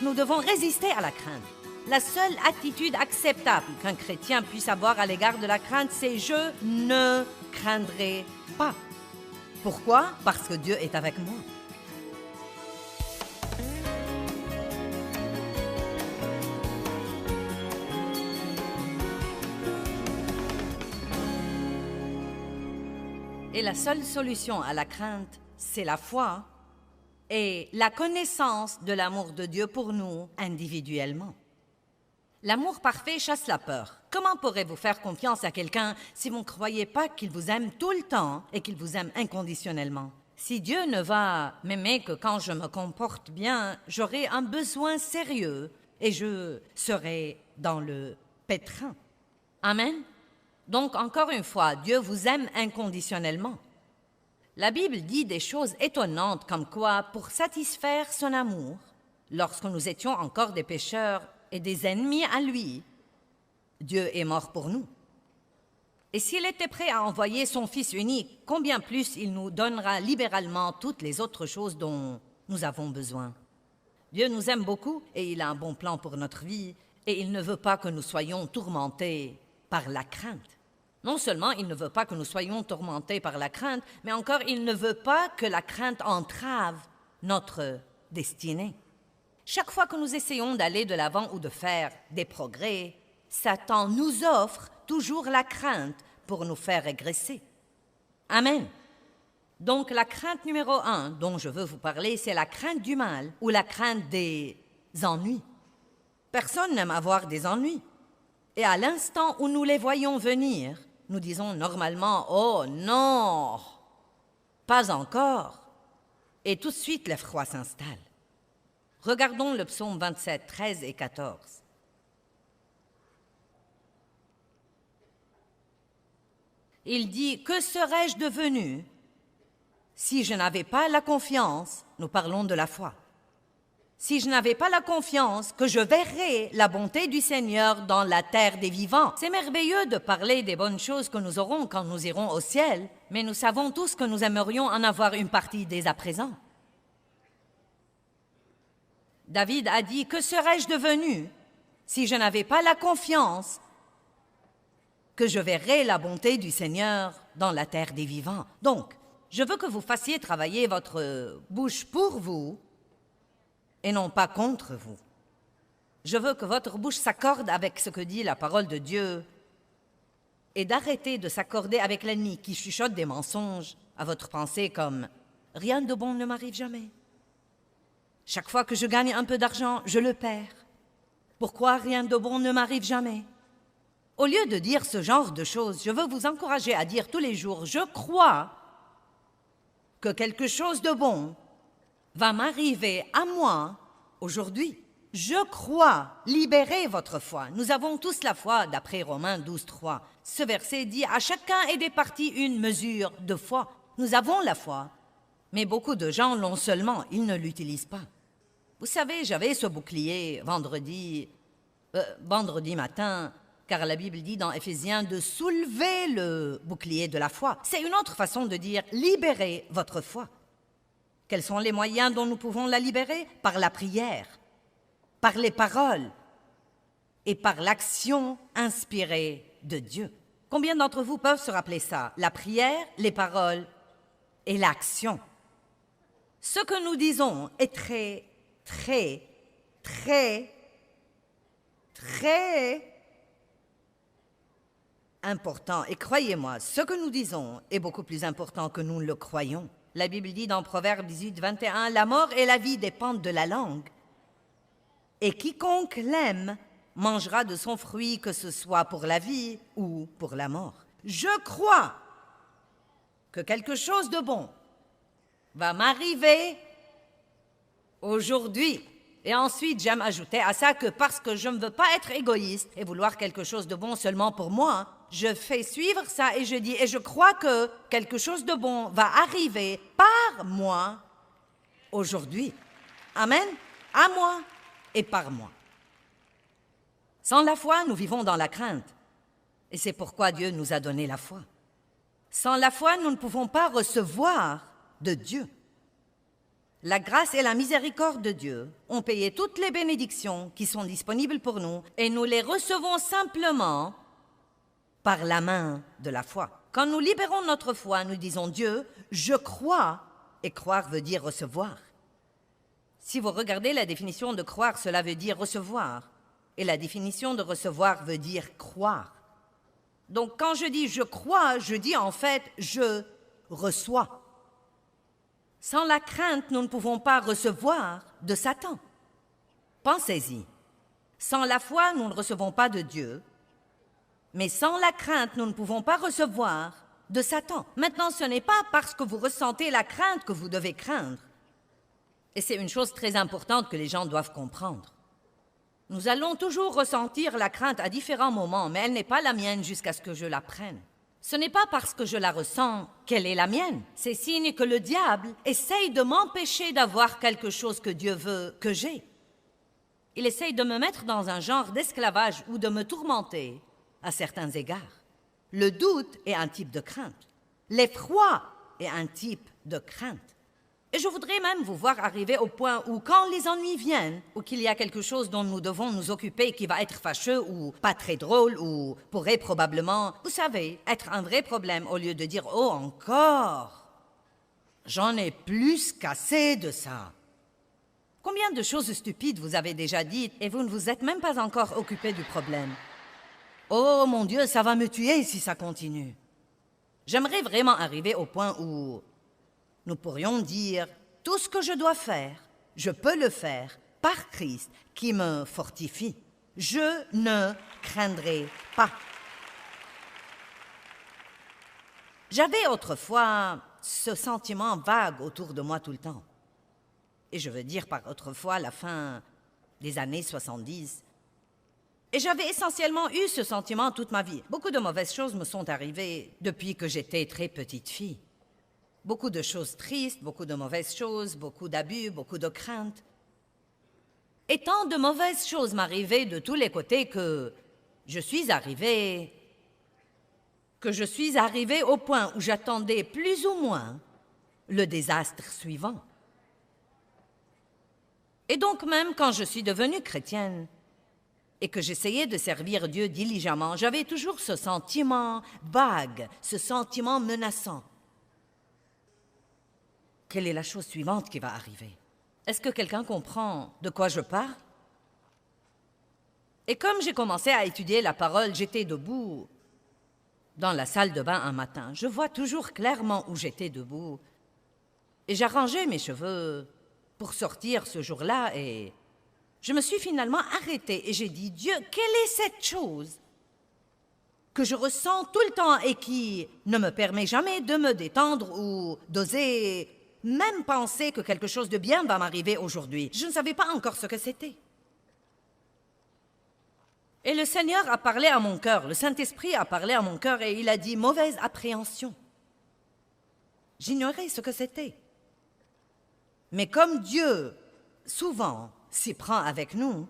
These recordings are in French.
Nous devons résister à la crainte. La seule attitude acceptable qu'un chrétien puisse avoir à l'égard de la crainte, c'est « je ne craindrai pas ». Pourquoi? Parce que Dieu est avec moi. Et la seule solution à la crainte, c'est la foi et la connaissance de l'amour de Dieu pour nous individuellement. L'amour parfait chasse la peur. Comment pourrez-vous faire confiance à quelqu'un si vous ne croyez pas qu'il vous aime tout le temps et qu'il vous aime inconditionnellement? Si Dieu ne va m'aimer que quand je me comporte bien, j'aurai un besoin sérieux et je serai dans le pétrin. Amen? Donc, encore une fois, Dieu vous aime inconditionnellement. La Bible dit des choses étonnantes comme quoi, pour satisfaire son amour, lorsque nous étions encore des pécheurs et des ennemis à lui, Dieu est mort pour nous. Et s'il était prêt à envoyer son Fils unique, combien plus il nous donnera libéralement toutes les autres choses dont nous avons besoin. Dieu nous aime beaucoup et il a un bon plan pour notre vie et il ne veut pas que nous soyons tourmentés par la crainte. Non seulement il ne veut pas que nous soyons tourmentés par la crainte, mais encore il ne veut pas que la crainte entrave notre destinée. Chaque fois que nous essayons d'aller de l'avant ou de faire des progrès, Satan nous offre toujours la crainte pour nous faire régresser. Amen. Donc la crainte numéro 1 dont je veux vous parler, c'est la crainte du mal ou la crainte des ennuis. Personne n'aime avoir des ennuis. Et à l'instant où nous les voyons venir, nous disons normalement « Oh non, pas encore !» Et tout de suite, l'effroi s'installe. Regardons le psaume 27, 13 et 14. Il dit « Que serais-je devenu si je n'avais pas la confiance ?» Nous parlons de la foi. Si je n'avais pas la confiance que je verrais la bonté du Seigneur dans la terre des vivants. C'est merveilleux de parler des bonnes choses que nous aurons quand nous irons au ciel, mais nous savons tous que nous aimerions en avoir une partie dès à présent. David a dit « Que serais-je devenu si je n'avais pas la confiance que je verrais la bonté du Seigneur dans la terre des vivants ?» Donc, je veux que vous fassiez travailler votre bouche pour vous et non pas contre vous. Je veux que votre bouche s'accorde avec ce que dit la parole de Dieu et d'arrêter de s'accorder avec l'ennemi qui chuchote des mensonges à votre pensée comme « Rien de bon ne m'arrive jamais. Chaque fois que je gagne un peu d'argent, je le perds. Pourquoi rien de bon ne m'arrive jamais ?» Au lieu de dire ce genre de choses, je veux vous encourager à dire tous les jours « Je crois que quelque chose de bon va m'arriver à moi aujourd'hui. Je crois. Libérez votre foi. Nous avons tous la foi, d'après Romains 12, 3. Ce verset dit « À chacun est départie une mesure de foi. » Nous avons la foi, mais beaucoup de gens l'ont seulement, ils ne l'utilisent pas. Vous savez, j'avais ce bouclier vendredi matin, car la Bible dit dans Éphésiens de soulever le bouclier de la foi. C'est une autre façon de dire « libérez votre foi ». Quels sont les moyens dont nous pouvons la libérer? Par la prière, par les paroles et par l'action inspirée de Dieu. Combien d'entre vous peuvent se rappeler ça? La prière, les paroles et l'action. Ce que nous disons est très, très, très, très important. Et croyez-moi, ce que nous disons est beaucoup plus important que nous le croyons. La Bible dit dans Proverbe 18, 21, « La mort et la vie dépendent de la langue. Et quiconque l'aime mangera de son fruit, que ce soit pour la vie ou pour la mort. » Je crois que quelque chose de bon va m'arriver aujourd'hui. Et ensuite, j'aime ajouter à ça que parce que je ne veux pas être égoïste et vouloir quelque chose de bon seulement pour moi, je fais suivre ça et je dis, et je crois que quelque chose de bon va arriver par moi aujourd'hui. Amen. À moi et par moi. Sans la foi, nous vivons dans la crainte. Et c'est pourquoi Dieu nous a donné la foi. Sans la foi, nous ne pouvons pas recevoir de Dieu. La grâce et la miséricorde de Dieu ont payé toutes les bénédictions qui sont disponibles pour nous et nous les recevons simplement par la main de la foi. Quand nous libérons notre foi, nous disons Dieu, je crois, et croire veut dire recevoir. Si vous regardez la définition de croire, cela veut dire recevoir. Et la définition de recevoir veut dire croire. Donc quand je dis je crois, je dis en fait je reçois. Sans la crainte, nous ne pouvons pas recevoir de Satan. Pensez-y. Sans la foi, nous ne recevons pas de Dieu. Mais sans la crainte, nous ne pouvons pas recevoir de Satan. Maintenant, ce n'est pas parce que vous ressentez la crainte que vous devez craindre. Et c'est une chose très importante que les gens doivent comprendre. Nous allons toujours ressentir la crainte à différents moments, mais elle n'est pas la mienne jusqu'à ce que je la prenne. Ce n'est pas parce que je la ressens qu'elle est la mienne. C'est signe que le diable essaye de m'empêcher d'avoir quelque chose que Dieu veut que j'ai. Il essaye de me mettre dans un genre d'esclavage ou de me tourmenter à certains égards. Le doute est un type de crainte. L'effroi est un type de crainte. Et je voudrais même vous voir arriver au point où, quand les ennuis viennent, ou qu'il y a quelque chose dont nous devons nous occuper qui va être fâcheux ou pas très drôle ou pourrait probablement, vous savez, être un vrai problème, au lieu de dire « Oh, encore !» J'en ai plus qu'assez de ça. Combien de choses stupides vous avez déjà dites et vous ne vous êtes même pas encore occupé du problème? Oh mon Dieu, ça va me tuer si ça continue. J'aimerais vraiment arriver au point où nous pourrions dire « Tout ce que je dois faire, je peux le faire par Christ qui me fortifie. Je ne craindrai pas. » J'avais autrefois ce sentiment vague autour de moi tout le temps. Et je veux dire par autrefois la fin des années 70. Et j'avais essentiellement eu ce sentiment toute ma vie. Beaucoup de mauvaises choses me sont arrivées depuis que j'étais très petite fille. Beaucoup de choses tristes, beaucoup de mauvaises choses, beaucoup d'abus, beaucoup de craintes. Et tant de mauvaises choses m'arrivaient de tous les côtés que je suis arrivée au point où j'attendais plus ou moins le désastre suivant. Et donc même quand je suis devenue chrétienne et que j'essayais de servir Dieu diligemment, j'avais toujours ce sentiment vague, ce sentiment menaçant. Quelle est la chose suivante qui va arriver? Est-ce que quelqu'un comprend de quoi je parle? Et comme j'ai commencé à étudier la parole, j'étais debout dans la salle de bain un matin. Je vois toujours clairement où j'étais debout. Et j'arrangeais mes cheveux pour sortir ce jour-là et je me suis finalement arrêtée et j'ai dit « Dieu, quelle est cette chose que je ressens tout le temps et qui ne me permet jamais de me détendre ou d'oser même penser que quelque chose de bien va m'arriver aujourd'hui. » Je ne savais pas encore ce que c'était. Et le Seigneur a parlé à mon cœur, le Saint-Esprit a parlé à mon cœur et il a dit « mauvaise appréhension ». J'ignorais ce que c'était. Mais comme Dieu, souvent, s'y prend avec nous,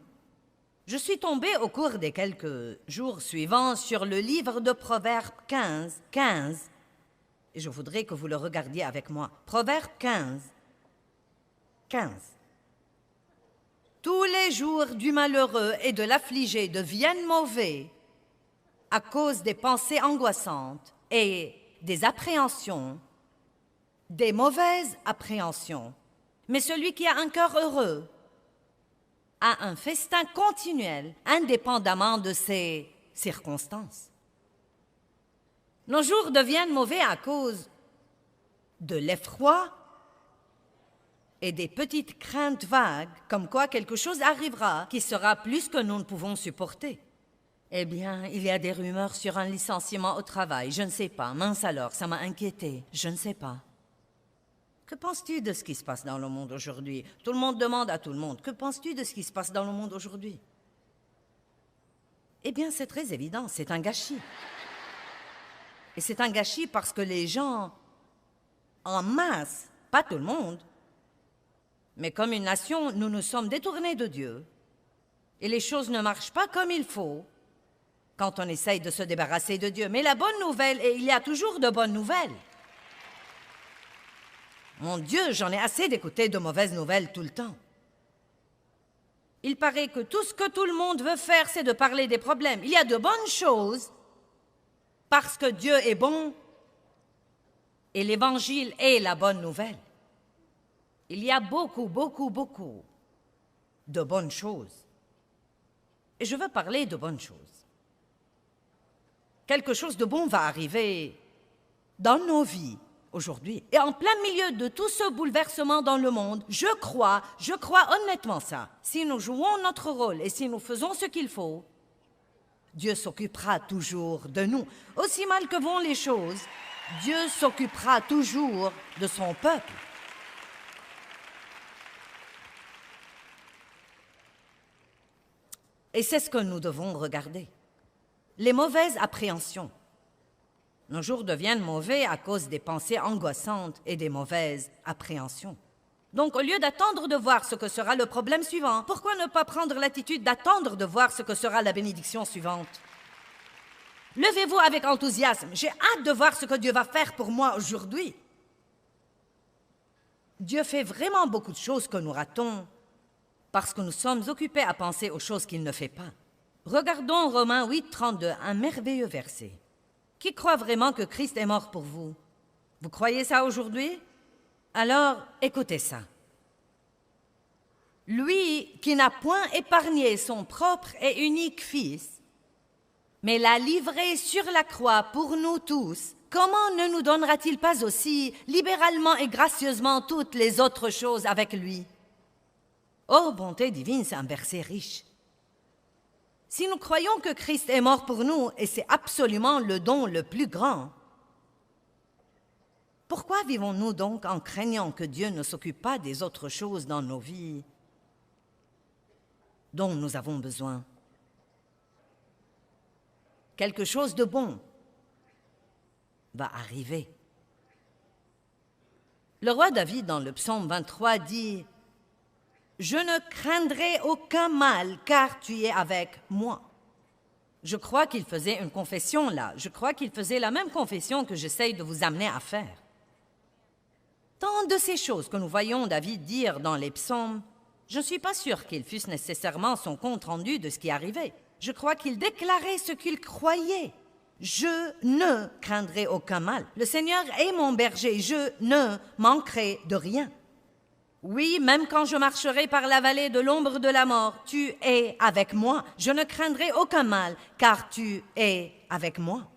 je suis tombée au cours des quelques jours suivants sur le livre de Proverbes 15, et je voudrais que vous le regardiez avec moi. Proverbes 15. Tous les jours du malheureux et de l'affligé deviennent mauvais à cause des pensées angoissantes et des appréhensions, des mauvaises appréhensions. Mais celui qui a un cœur heureux a un festin continuel, indépendamment de ses circonstances. Nos jours deviennent mauvais à cause de l'effroi et des petites craintes vagues, comme quoi quelque chose arrivera qui sera plus que nous ne pouvons supporter. Eh bien, il y a des rumeurs sur un licenciement au travail, je ne sais pas. Mince alors, ça m'a inquiétée, je ne sais pas. Que penses-tu de ce qui se passe dans le monde aujourd'hui? Tout le monde demande à tout le monde, que penses-tu de ce qui se passe dans le monde aujourd'hui? Eh bien, c'est très évident, c'est un gâchis. Et c'est un gâchis parce que les gens, en masse, pas tout le monde, mais comme une nation, nous nous sommes détournés de Dieu. Et les choses ne marchent pas comme il faut quand on essaye de se débarrasser de Dieu. Mais la bonne nouvelle, et il y a toujours de bonnes nouvelles. Mon Dieu, j'en ai assez d'écouter de mauvaises nouvelles tout le temps. Il paraît que tout ce que tout le monde veut faire, c'est de parler des problèmes. Il y a de bonnes choses parce que Dieu est bon et l'Évangile est la bonne nouvelle. Il y a beaucoup, beaucoup, beaucoup de bonnes choses. Et je veux parler de bonnes choses. Quelque chose de bon va arriver dans nos vies aujourd'hui. Et en plein milieu de tout ce bouleversement dans le monde, je crois honnêtement ça. Si nous jouons notre rôle et si nous faisons ce qu'il faut, Dieu s'occupera toujours de nous. Aussi mal que vont les choses, Dieu s'occupera toujours de son peuple. Et c'est ce que nous devons regarder. Les mauvaises appréhensions. Nos jours deviennent mauvais à cause des pensées angoissantes et des mauvaises appréhensions. Donc, au lieu d'attendre de voir ce que sera le problème suivant, pourquoi ne pas prendre l'attitude d'attendre de voir ce que sera la bénédiction suivante? Levez-vous avec enthousiasme. J'ai hâte de voir ce que Dieu va faire pour moi aujourd'hui. Dieu fait vraiment beaucoup de choses que nous ratons parce que nous sommes occupés à penser aux choses qu'il ne fait pas. Regardons Romains 8, 32, un merveilleux verset. Qui croit vraiment que Christ est mort pour vous? Vous croyez ça aujourd'hui? Alors, écoutez ça. Lui qui n'a point épargné son propre et unique Fils, mais l'a livré sur la croix pour nous tous, comment ne nous donnera-t-il pas aussi libéralement et gracieusement toutes les autres choses avec lui? Oh, bonté divine, c'est un verset riche. Si nous croyons que Christ est mort pour nous, et c'est absolument le don le plus grand, pourquoi vivons-nous donc en craignant que Dieu ne s'occupe pas des autres choses dans nos vies dont nous avons besoin? Quelque chose de bon va arriver. Le roi David, dans le psaume 23, dit « Je ne craindrai aucun mal, car tu es avec moi. » Je crois qu'il faisait une confession là. Je crois qu'il faisait la même confession que j'essaye de vous amener à faire. Tant de ces choses que nous voyons David dire dans les psaumes, je ne suis pas sûre qu'ils fussent nécessairement son compte-rendu de ce qui arrivait. Je crois qu'il déclarait ce qu'il croyait. Je ne craindrai aucun mal. Le Seigneur est mon berger, je ne manquerai de rien. Oui, même quand je marcherai par la vallée de l'ombre de la mort, tu es avec moi. Je ne craindrai aucun mal, car tu es avec moi.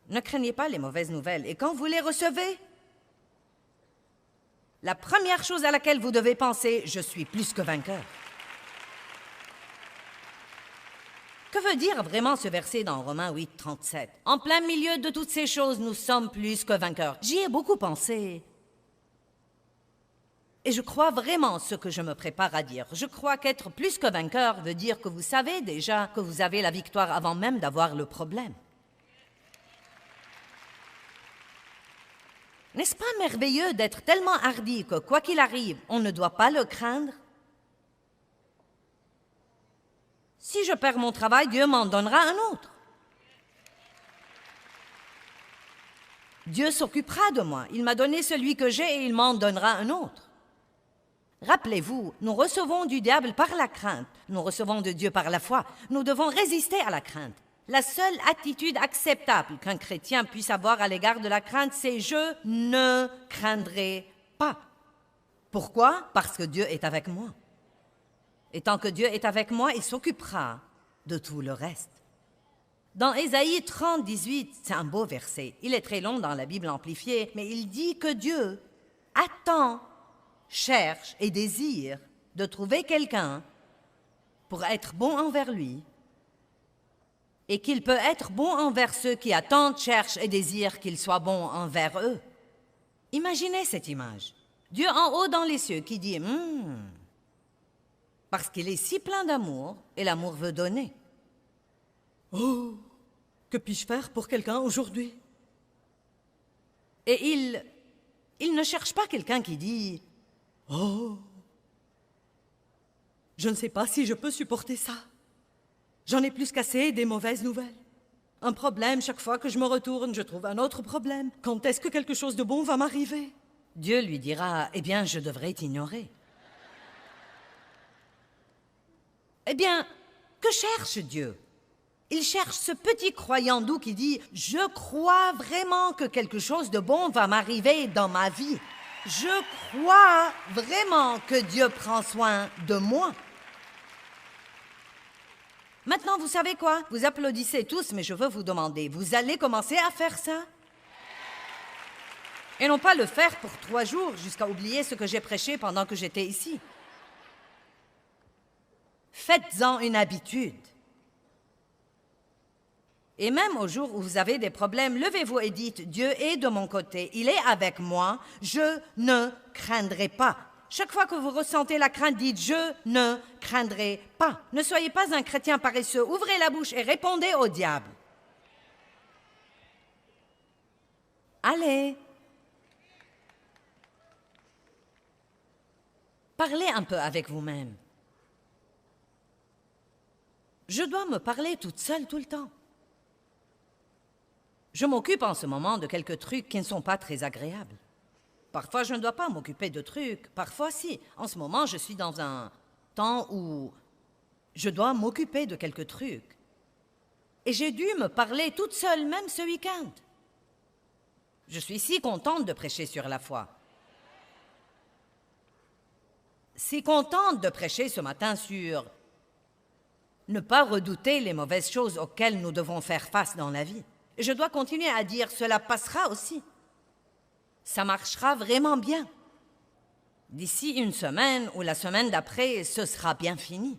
Ne craignez pas les mauvaises nouvelles. Et quand vous les recevez, la première chose à laquelle vous devez penser, je suis plus que vainqueur. Que veut dire vraiment ce verset dans Romains 8, 37? En plein milieu de toutes ces choses, nous sommes plus que vainqueurs. J'y ai beaucoup pensé. Et je crois vraiment ce que je me prépare à dire. Je crois qu'être plus que vainqueur veut dire que vous savez déjà que vous avez la victoire avant même d'avoir le problème. N'est-ce pas merveilleux d'être tellement hardi que quoi qu'il arrive, on ne doit pas le craindre? Si je perds mon travail, Dieu m'en donnera un autre. Dieu s'occupera de moi. Il m'a donné celui que j'ai et il m'en donnera un autre. Rappelez-vous, nous recevons du diable par la crainte. Nous recevons de Dieu par la foi. Nous devons résister à la crainte. La seule attitude acceptable qu'un chrétien puisse avoir à l'égard de la crainte, c'est « je ne craindrai pas ». Pourquoi? Parce que Dieu est avec moi. Et tant que Dieu est avec moi, il s'occupera de tout le reste. Dans Ésaïe 30, 18, c'est un beau verset. Il est très long dans la Bible amplifiée, mais il dit que Dieu attend, cherche et désire de trouver quelqu'un pour être bon envers lui et qu'il peut être bon envers ceux qui attendent, cherchent et désirent qu'il soit bon envers eux. Imaginez cette image. Dieu en haut dans les cieux qui dit parce qu'il est si plein d'amour et l'amour veut donner. Oh, que puis-je faire pour quelqu'un aujourd'hui? Et il ne cherche pas quelqu'un qui dit oh, je ne sais pas si je peux supporter ça. J'en ai plus qu'assez des mauvaises nouvelles. Un problème, chaque fois que je me retourne, je trouve un autre problème. Quand est-ce que quelque chose de bon va m'arriver? Dieu lui dira, eh bien, je devrais t'ignorer. Eh bien, que cherche Dieu? Il cherche ce petit croyant doux qui dit « Je crois vraiment que quelque chose de bon va m'arriver dans ma vie. Je crois vraiment que Dieu prend soin de moi. » Maintenant, vous savez quoi? Vous applaudissez tous, mais je veux vous demander, vous allez commencer à faire ça? Et non pas le faire pour 3 jours jusqu'à oublier ce que j'ai prêché pendant que j'étais ici. Faites-en une habitude. Et même au jour où vous avez des problèmes, levez-vous et dites, Dieu est de mon côté, il est avec moi, je ne craindrai pas. Chaque fois que vous ressentez la crainte, dites, je ne craindrai pas. Ne soyez pas un chrétien paresseux, ouvrez la bouche et répondez au diable. Allez. Parlez un peu avec vous-même. Je dois me parler toute seule tout le temps. Je m'occupe en ce moment de quelques trucs qui ne sont pas très agréables. Parfois, je ne dois pas m'occuper de trucs, parfois si. En ce moment, je suis dans un temps où je dois m'occuper de quelques trucs. Et j'ai dû me parler toute seule, même ce week-end. Je suis si contente de prêcher sur la foi. Si contente de prêcher ce matin sur ne pas redouter les mauvaises choses auxquelles nous devons faire face dans la vie. Je dois continuer à dire, cela passera aussi. Ça marchera vraiment bien. D'ici une semaine ou la semaine d'après, ce sera bien fini.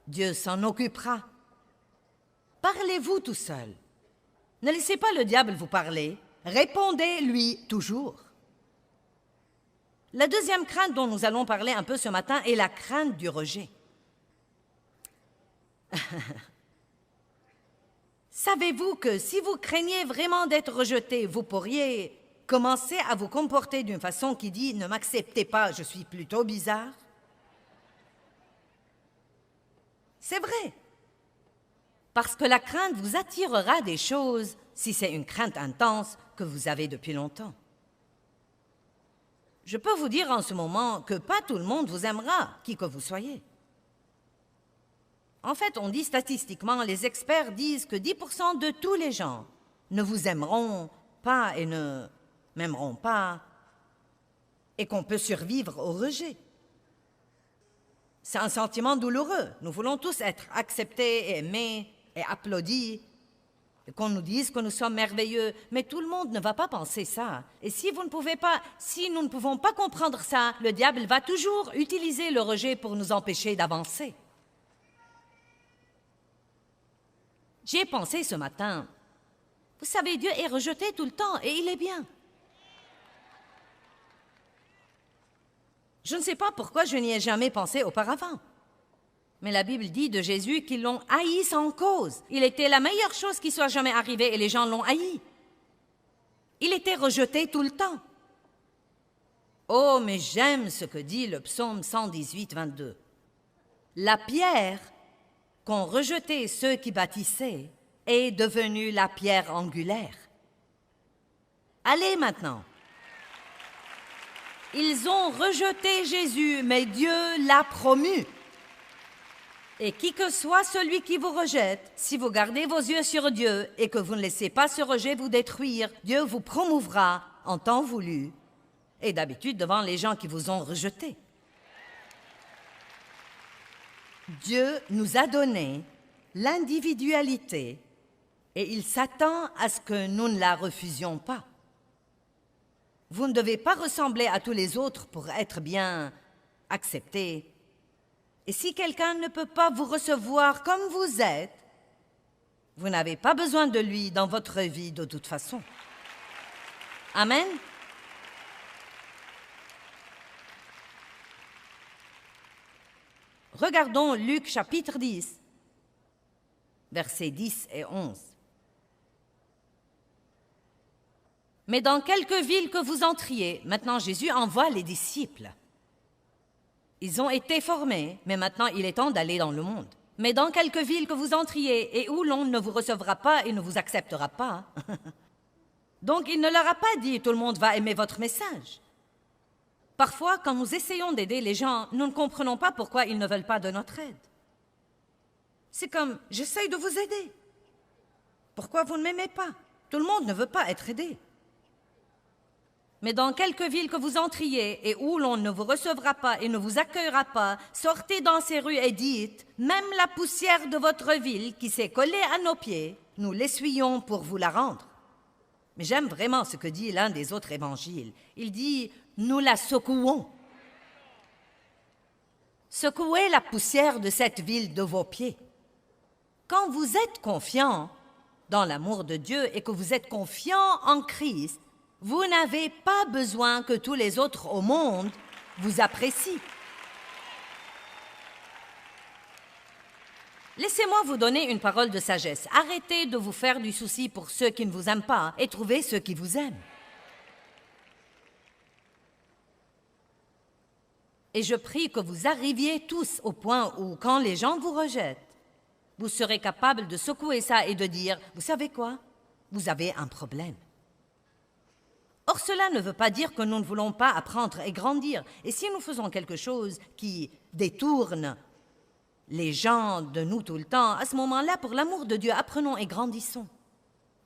Dieu s'en occupera. Parlez-vous tout seul. Ne laissez pas le diable vous parler. Répondez-lui toujours. La deuxième crainte dont nous allons parler un peu ce matin est la crainte du rejet. Savez-vous que si vous craignez vraiment d'être rejeté, vous pourriez commencer à vous comporter d'une façon qui dit « Ne m'acceptez pas, je suis plutôt bizarre ». C'est vrai. Parce que la crainte vous attirera des choses, si c'est une crainte intense que vous avez depuis longtemps. Je peux vous dire en ce moment que pas tout le monde vous aimera, qui que vous soyez. En fait, on dit statistiquement, les experts disent que 10% de tous les gens ne vous aimeront pas et ne m'aimeront pas, et qu'on peut survivre au rejet. C'est un sentiment douloureux. Nous voulons tous être acceptés, et aimés et applaudis, et qu'on nous dise que nous sommes merveilleux, mais tout le monde ne va pas penser ça. Et si nous ne pouvons pas comprendre ça, le diable va toujours utiliser le rejet pour nous empêcher d'avancer. J'y ai pensé ce matin. Vous savez, Dieu est rejeté tout le temps et il est bien. Je ne sais pas pourquoi je n'y ai jamais pensé auparavant. Mais la Bible dit de Jésus qu'ils l'ont haï sans cause. Il était la meilleure chose qui soit jamais arrivée et les gens l'ont haï. Il était rejeté tout le temps. Oh, mais j'aime ce que dit le psaume 118, 22. La pierre qu'ont rejeté ceux qui bâtissaient est devenue la pierre angulaire. Allez maintenant. Ils ont rejeté Jésus, mais Dieu l'a promu. Et qui que soit celui qui vous rejette, si vous gardez vos yeux sur Dieu et que vous ne laissez pas ce rejet vous détruire, Dieu vous promouvra en temps voulu et d'habitude devant les gens qui vous ont rejeté. Dieu nous a donné l'individualité et il s'attend à ce que nous ne la refusions pas. Vous ne devez pas ressembler à tous les autres pour être bien accepté. Et si quelqu'un ne peut pas vous recevoir comme vous êtes, vous n'avez pas besoin de lui dans votre vie de toute façon. Amen. Regardons Luc chapitre 10, versets 10 et 11. Mais dans quelque ville que vous entriez, maintenant Jésus envoie les disciples. Ils ont été formés, mais maintenant il est temps d'aller dans le monde. Mais dans quelque ville que vous entriez et où l'on ne vous recevra pas et ne vous acceptera pas. Donc il ne leur a pas dit « tout le monde va aimer votre message ». Parfois, quand nous essayons d'aider les gens, nous ne comprenons pas pourquoi ils ne veulent pas de notre aide. C'est comme « j'essaye de vous aider ». Pourquoi vous ne m'aimez pas? Tout le monde ne veut pas être aidé. Mais dans quelque ville que vous entriez et où l'on ne vous recevra pas et ne vous accueillera pas, sortez dans ces rues et dites, même la poussière de votre ville qui s'est collée à nos pieds, nous l'essuyons pour vous la rendre. Mais j'aime vraiment ce que dit l'un des autres évangiles. Il dit, nous la secouons. Secouez la poussière de cette ville de vos pieds. Quand vous êtes confiant dans l'amour de Dieu et que vous êtes confiant en Christ, vous n'avez pas besoin que tous les autres au monde vous apprécient. Laissez-moi vous donner une parole de sagesse. Arrêtez de vous faire du souci pour ceux qui ne vous aiment pas et trouvez ceux qui vous aiment. Et je prie que vous arriviez tous au point où, quand les gens vous rejettent, vous serez capable de secouer ça et de dire, vous savez quoi? Vous avez un problème. Or, cela ne veut pas dire que nous ne voulons pas apprendre et grandir. Et si nous faisons quelque chose qui détourne les gens de nous tout le temps, à ce moment-là, pour l'amour de Dieu, apprenons et grandissons.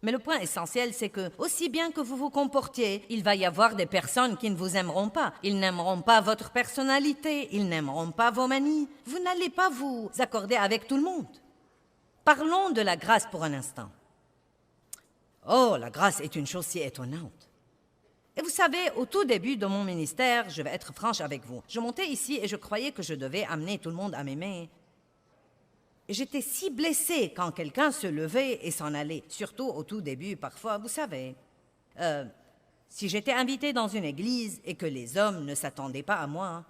Mais le point essentiel, c'est que, aussi bien que vous vous comportiez, il va y avoir des personnes qui ne vous aimeront pas. Ils n'aimeront pas votre personnalité, ils n'aimeront pas vos manies. Vous n'allez pas vous accorder avec tout le monde. Parlons de la grâce pour un instant. Oh, la grâce est une chose si étonnante. Et vous savez, au tout début de mon ministère, je vais être franche avec vous, je montais ici et je croyais que je devais amener tout le monde à m'aimer. Et j'étais si blessée quand quelqu'un se levait et s'en allait, surtout au tout début, parfois, vous savez. Si j'étais invitée dans une église et que les hommes ne s'attendaient pas à moi,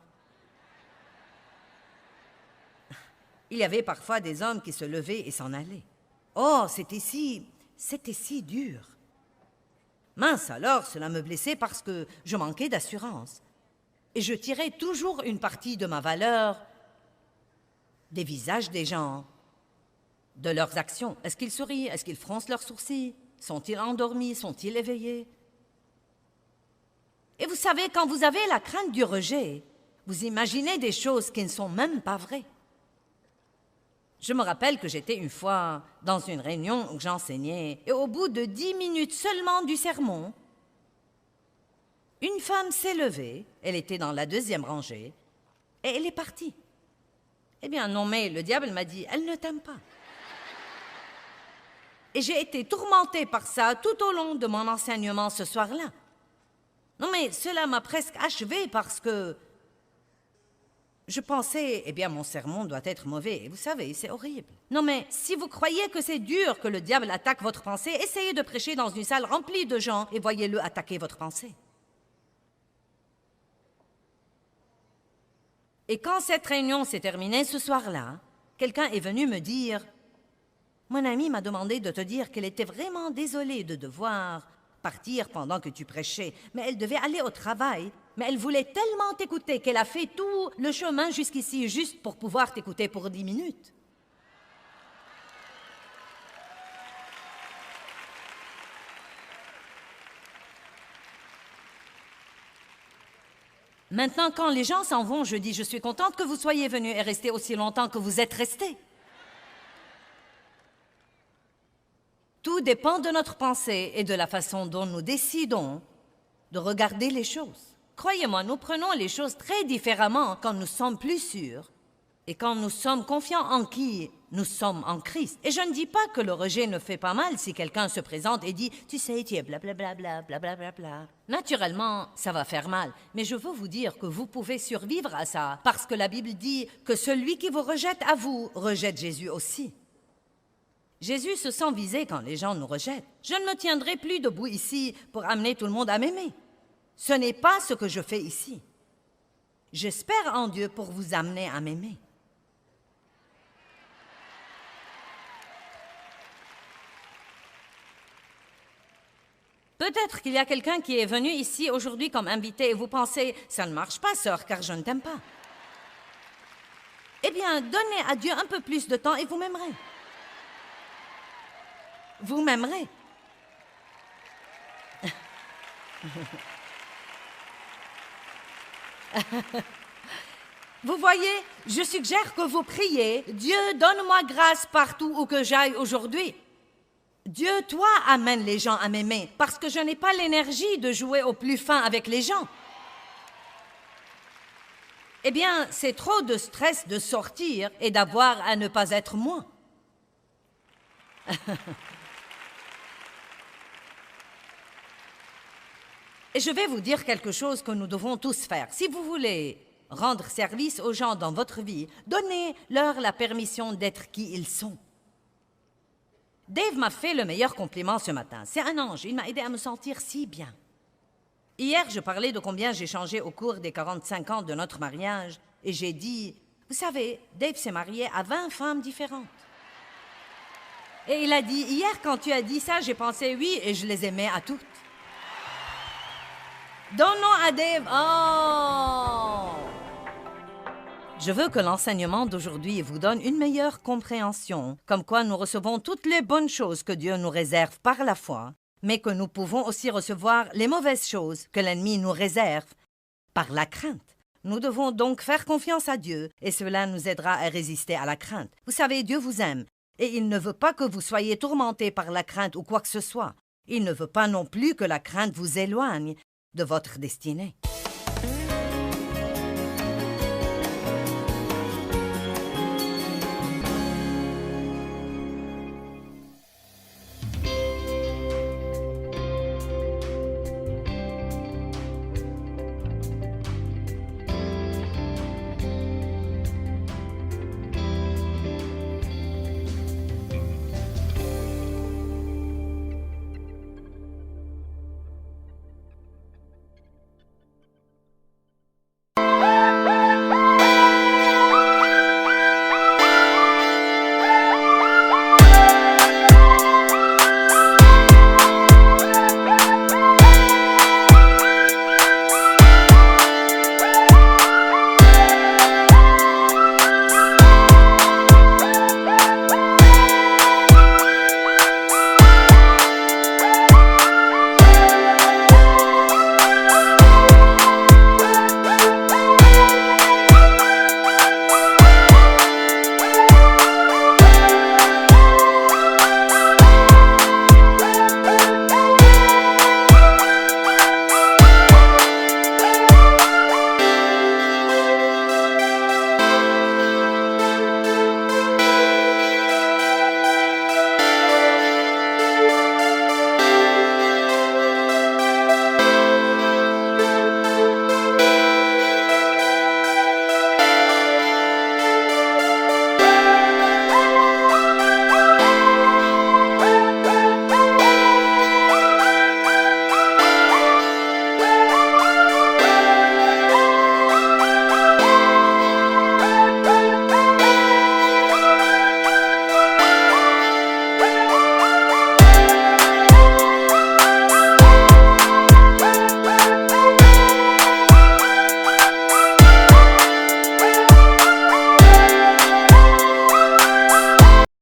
il y avait parfois des hommes qui se levaient et s'en allaient. Oh, c'était si dur. Mince alors, cela me blessait parce que je manquais d'assurance. Et je tirais toujours une partie de ma valeur des visages des gens, de leurs actions. Est-ce qu'ils sourient? Est-ce qu'ils froncent leurs sourcils? Sont-ils endormis? Sont-ils éveillés? Et vous savez, quand vous avez la crainte du rejet, vous imaginez des choses qui ne sont même pas vraies. Je me rappelle que j'étais une fois dans une réunion où j'enseignais et au bout de 10 minutes seulement du sermon, une femme s'est levée, elle était dans la 2e rangée, et elle est partie. Eh bien non, mais le diable m'a dit, elle ne t'aime pas. Et j'ai été tourmentée par ça tout au long de mon enseignement ce soir-là. Non mais cela m'a presque achevée parce que je pensais, eh bien, mon sermon doit être mauvais. Et vous savez, c'est horrible. Non, mais si vous croyez que c'est dur que le diable attaque votre pensée, essayez de prêcher dans une salle remplie de gens et voyez-le attaquer votre pensée. Et quand cette réunion s'est terminée ce soir-là, quelqu'un est venu me dire « Mon amie m'a demandé de te dire qu'elle était vraiment désolée de devoir partir pendant que tu prêchais, mais elle devait aller au travail. Mais elle voulait tellement t'écouter qu'elle a fait tout le chemin jusqu'ici juste pour pouvoir t'écouter pour 10 minutes. » Maintenant, quand les gens s'en vont, je dis « Je suis contente que vous soyez venus et restés aussi longtemps que vous êtes restés. » Tout dépend de notre pensée et de la façon dont nous décidons de regarder les choses. Croyez-moi, nous prenons les choses très différemment quand nous sommes plus sûrs et quand nous sommes confiants en qui nous sommes en Christ. Et je ne dis pas que le rejet ne fait pas mal si quelqu'un se présente et dit « Tu sais, tu es blablabla, blablabla. » Naturellement, ça va faire mal, mais je veux vous dire que vous pouvez survivre à ça parce que la Bible dit que celui qui vous rejette à vous rejette Jésus aussi. Jésus se sent visé quand les gens nous rejettent. Je ne me tiendrai plus debout ici pour amener tout le monde à m'aimer. Ce n'est pas ce que je fais ici. J'espère en Dieu pour vous amener à m'aimer. Peut-être qu'il y a quelqu'un qui est venu ici aujourd'hui comme invité et vous pensez « Ça ne marche pas, sœur, car je ne t'aime pas. » Eh bien, donnez à Dieu un peu plus de temps et vous m'aimerez. Vous m'aimerez. Vous voyez, je suggère que vous priez, Dieu, donne-moi grâce partout où que j'aille aujourd'hui. Dieu, toi, amène les gens à m'aimer, parce que je n'ai pas l'énergie de jouer au plus fin avec les gens. Eh bien, c'est trop de stress de sortir et d'avoir à ne pas être moi. Et je vais vous dire quelque chose que nous devons tous faire. Si vous voulez rendre service aux gens dans votre vie, donnez-leur la permission d'être qui ils sont. Dave m'a fait le meilleur compliment ce matin. C'est un ange, il m'a aidé à me sentir si bien. Hier, je parlais de combien j'ai changé au cours des 45 ans de notre mariage, et j'ai dit, vous savez, Dave s'est marié à 20 femmes différentes. Et il a dit, hier, quand tu as dit ça, j'ai pensé oui, et je les aimais à toutes. Donnons à Dave. Oh! Je veux que l'enseignement d'aujourd'hui vous donne une meilleure compréhension, comme quoi nous recevons toutes les bonnes choses que Dieu nous réserve par la foi, mais que nous pouvons aussi recevoir les mauvaises choses que l'ennemi nous réserve par la crainte. Nous devons donc faire confiance à Dieu, et cela nous aidera à résister à la crainte. Vous savez, Dieu vous aime, et il ne veut pas que vous soyez tourmentés par la crainte ou quoi que ce soit. Il ne veut pas non plus que la crainte vous éloigne de votre destinée.